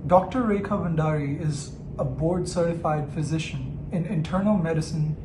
Dr. Rekha Bhandari is a board-certified physician in internal medicine,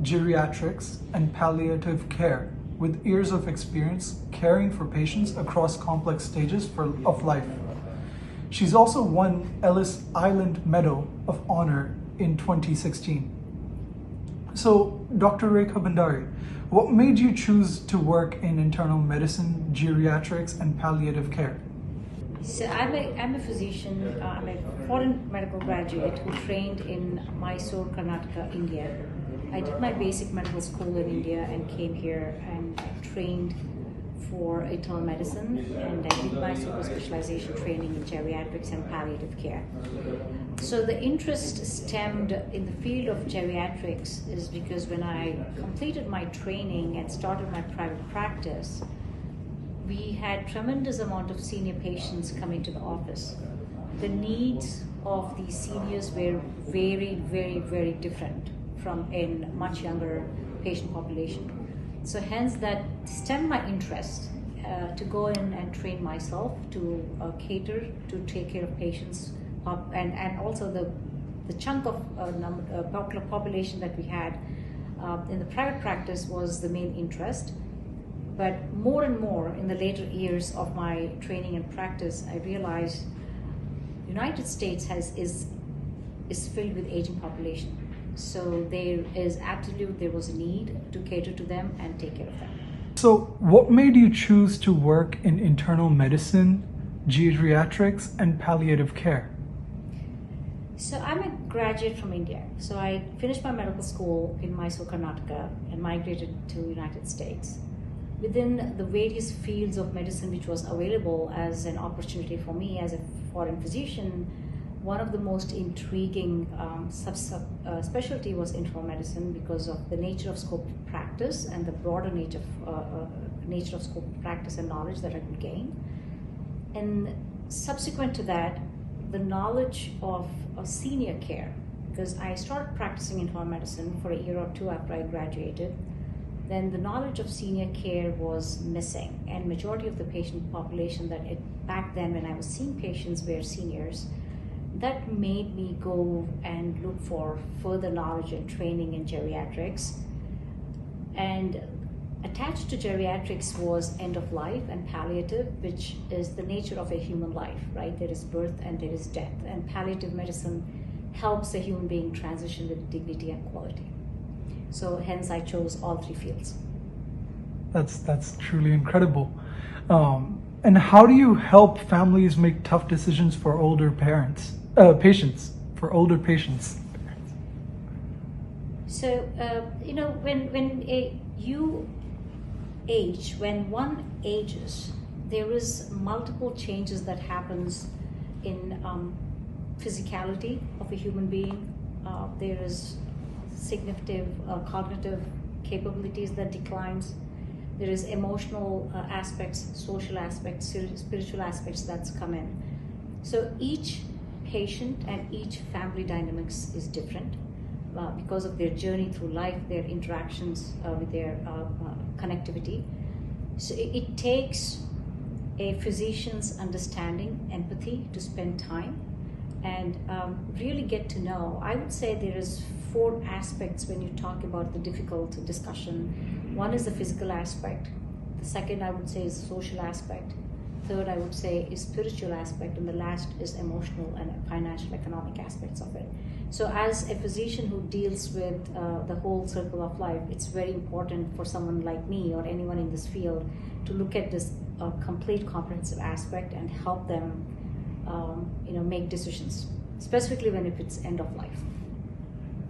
geriatrics, and palliative care, with years of experience caring for patients across complex stages of life. She's also won Ellis Island Medal of Honor in 2016. So, Dr. Rekha Bhandari, what made you choose to work in internal medicine, geriatrics, and palliative care? So I'm a physician, I'm a foreign medical graduate who trained in Mysore, Karnataka, India. I did my basic medical school in India and came here and trained for internal medicine, and I did my super specialization training in geriatrics and palliative care. So the interest stemmed in the field of geriatrics is because when I completed my training and started my private practice, we had tremendous amount of senior patients coming to the office. The needs of these seniors were very, very, very different from a much younger patient population. So hence that stemmed my interest to go in and train myself to cater to take care of patients and also the chunk of population that we had in the private practice was the main interest. But more and more in the later years of my training and practice, I realized United States is filled with aging population. So there was a need to cater to them and take care of them. So what made you choose to work in internal medicine, geriatrics, and palliative care? So I'm a graduate from India. So I finished my medical school in Mysore, Karnataka and migrated to United States. Within the various fields of medicine which was available as an opportunity for me as a foreign physician, one of the most intriguing specialty was internal medicine because of the nature of scope of practice and the broader nature of scope of practice and knowledge that I could gain. And subsequent to that, the knowledge of senior care, because I started practicing internal medicine for a year or two after I graduated. Then the knowledge of senior care was missing, and majority of the patient population back then when I was seeing patients were seniors. That made me go and look for further knowledge and training in geriatrics. And attached to geriatrics was end of life and palliative, which is the nature of a human life, right? There is birth and there is death, and palliative medicine helps a human being transition with dignity and quality. So hence I chose all three fields. That's truly incredible. And how do you help families make tough decisions for older patients? So when one ages, there is multiple changes that happens in physicality of a human being. There is significant cognitive capabilities that declines. There is emotional aspects, social aspects, spiritual aspects that's come in. So each patient and each family dynamics is different because of their journey through life, their interactions with their connectivity. So it takes a physician's understanding, empathy to spend time and really get to know. I would say there is 4 aspects when you talk about the difficult discussion. One is the physical aspect. The second I would say is the social aspect. Third I would say is spiritual aspect, and the last is emotional and financial economic aspects of it. So as a physician who deals with the whole circle of life, it's very important for someone like me or anyone in this field to look at this complete comprehensive aspect and help them make decisions, specifically when if it's end of life.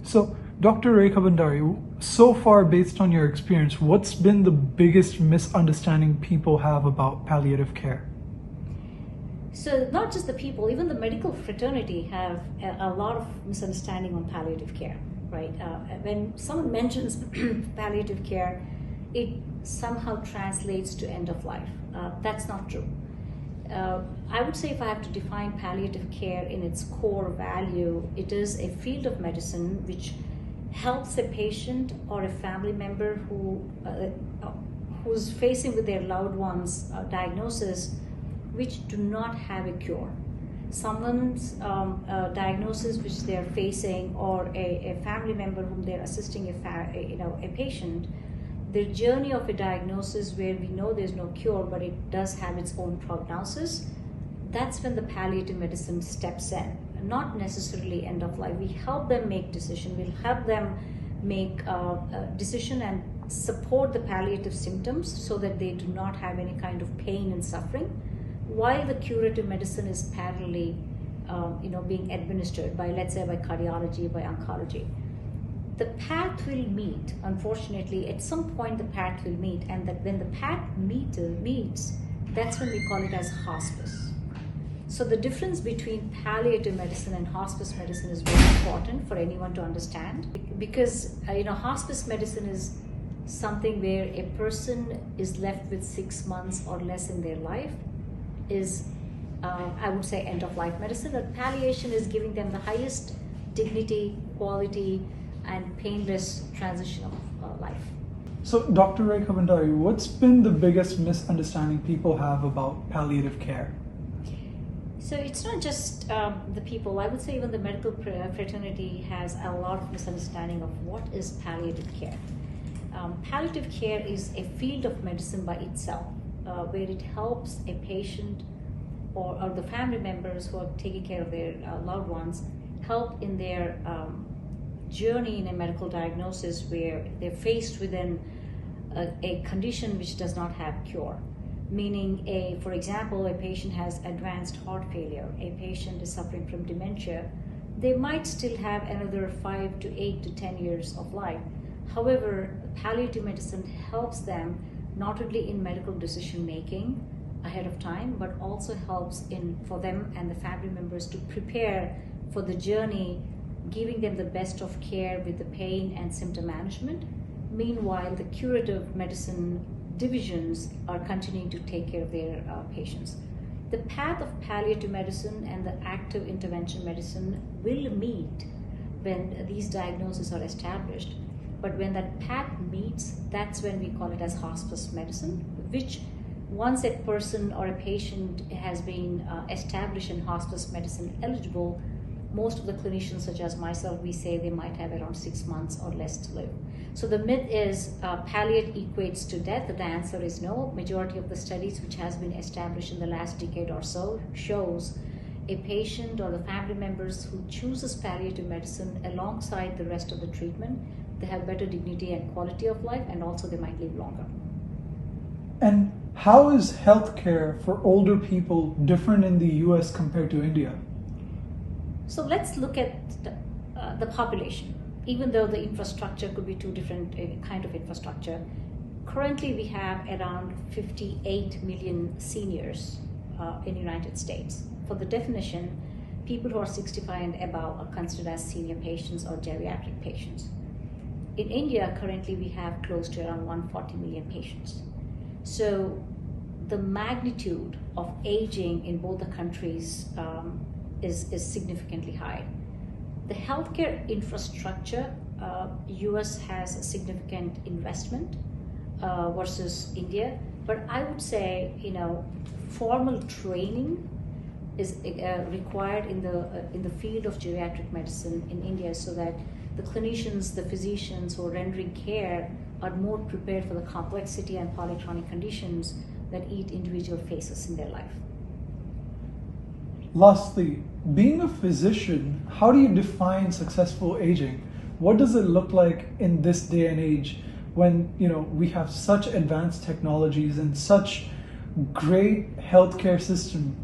So, Dr. Rekha Bhandari, so far based on your experience, what's been the biggest misunderstanding people have about palliative care? So not just the people, even the medical fraternity have a lot of misunderstanding on palliative care, right? When someone mentions palliative care, it somehow translates to end of life. That's not true. I would say if I have to define palliative care in its core value, it is a field of medicine which helps a patient or a family member who's facing with their loved one's diagnosis which do not have a cure. someone's diagnosis which they are facing, or a family member whom they're assisting, a patient, the journey of a diagnosis where we know there's no cure, but it does have its own prognosis, that's when the palliative medicine steps in. Not necessarily end of life. We help them make decision. We'll help them make a decision and support the palliative symptoms so that they do not have any kind of pain and suffering, while the curative medicine is parallelly being administered by, let's say, by cardiology, by oncology. The path will meet. Unfortunately, at some point the path will meet, and that when the path meets, that's when we call it as hospice. So the difference between palliative medicine and hospice medicine is very important for anyone to understand, because hospice medicine is something where a person is left with 6 months or less in their life, is I would say end of life medicine. But palliation is giving them the highest dignity, quality, and painless transition of life. So, Dr. Rekha Bhandari, what's been the biggest misunderstanding people have about palliative care? So it's not just the people. I would say even the medical fraternity has a lot of misunderstanding of what is palliative care. Palliative care is a field of medicine by itself, where it helps a patient or the family members who are taking care of their loved ones, help in their journey in a medical diagnosis where they're faced with a condition which does not have cure. Meaning, for example, a patient has advanced heart failure, a patient is suffering from dementia, they might still have another 5 to 8 to 10 years of life. However, palliative medicine helps them not only in medical decision making ahead of time, but also helps for them and the family members to prepare for the journey, giving them the best of care with the pain and symptom management. Meanwhile, the curative medicine divisions are continuing to take care of their patients. The path of palliative medicine and the active intervention medicine will meet when these diagnoses are established. But when that path meets, that's when we call it as hospice medicine, which once a person or a patient has been established in hospice medicine eligible, most of the clinicians, such as myself, we say they might have around 6 months or less to live. So the myth is palliate equates to death. The answer is no. Majority of the studies which has been established in the last decade or so shows a patient or the family members who chooses palliative medicine alongside the rest of the treatment, they have better dignity and quality of life, and also they might live longer. And how is healthcare for older people different in the US compared to India? So let's look at the population. Even though the infrastructure could be two different kind of infrastructure, currently we have around 58 million seniors in the United States. For the definition, people who are 65 and above are considered as senior patients or geriatric patients. In India, currently we have close to around 140 million patients. So the magnitude of aging in both the countries is significantly high. The healthcare infrastructure, US has a significant investment versus India, but I would say, formal training is required in the field of geriatric medicine in India, so that the clinicians, the physicians who are rendering care are more prepared for the complexity and polychronic conditions that each individual faces in their life. Lastly, being a physician, how do you define successful aging? What does it look like in this day and age when we have such advanced technologies and such great healthcare system?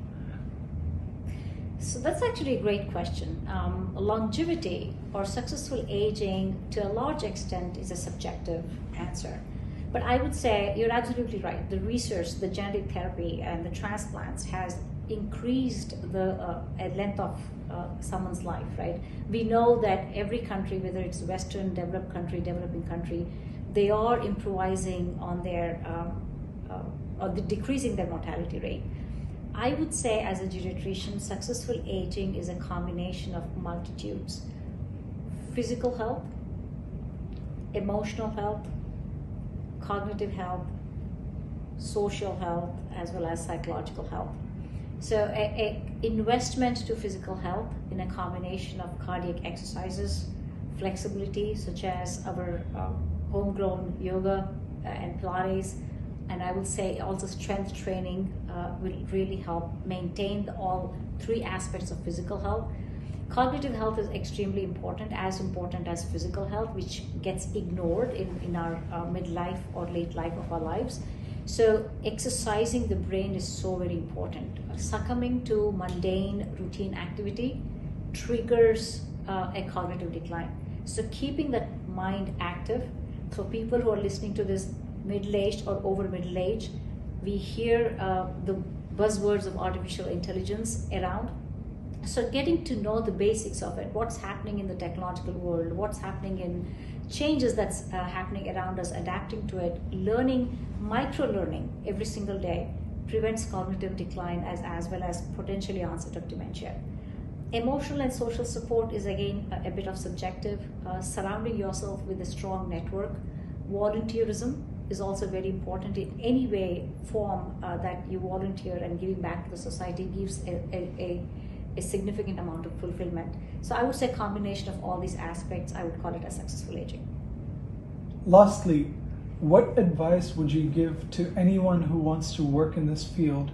So that's actually a great question. Longevity or successful aging, to a large extent, is a subjective answer. But I would say you're absolutely right. The research, the genetic therapy, and the transplants has increased the length of someone's life, right? We know that every country, whether it's Western, developed country, developing country, they are improvising on their, or decreasing their mortality rate. I would say, as a geriatrician, successful aging is a combination of multitudes: physical health, emotional health, cognitive health, social health, as well as psychological health. So a investment to physical health in a combination of cardiac exercises, flexibility such as our homegrown yoga and Pilates, and I will say also strength training will really help maintain all three aspects of physical health. Cognitive health is extremely important as physical health, which gets ignored in our midlife or late life of our lives. So exercising the brain is so very important. Succumbing to mundane routine activity triggers a cognitive decline. So keeping that mind active, for people who are listening to this middle-aged or over middle-aged, we hear the buzzwords of artificial intelligence around. So getting to know the basics of it, what's happening in the technological world, what's happening in changes that's happening around us, adapting to it, learning, micro-learning every single day prevents cognitive decline as well as potentially onset of dementia. Emotional and social support is again a bit of subjective. Surrounding yourself with a strong network. Volunteerism is also very important. In any way, form that you volunteer and giving back to the society gives a significant amount of fulfillment. So I would say a combination of all these aspects, I would call it a successful aging. Lastly, what advice would you give to anyone who wants to work in this field?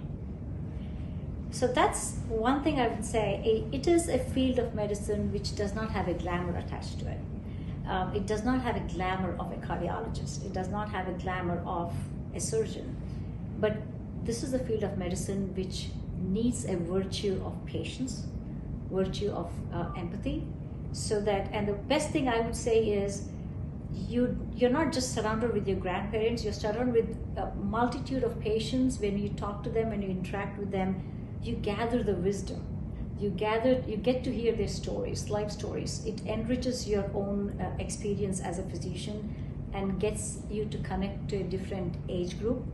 So that's one thing I would say. It is a field of medicine which does not have a glamour attached to it. It does not have a glamour of a cardiologist. It does not have a glamour of a surgeon. But this is a field of medicine which needs a virtue of patience, virtue of empathy, so that, and the best thing I would say is you're not just surrounded with your grandparents, you're surrounded with a multitude of patients. When you talk to them and you interact with them, you gather the wisdom. You get to hear their stories, life stories. It enriches your own experience as a physician and gets you to connect to a different age group.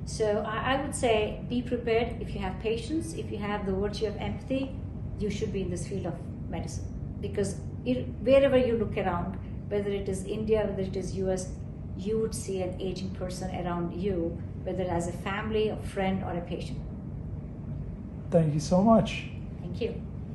So I would say be prepared. If you have patience, if you have the virtue of empathy, you should be in this field of medicine. Because wherever you look around, whether it is India, whether it is US, you would see an aging person around you, whether as a family, a friend, or a patient. Thank you so much. Thank you.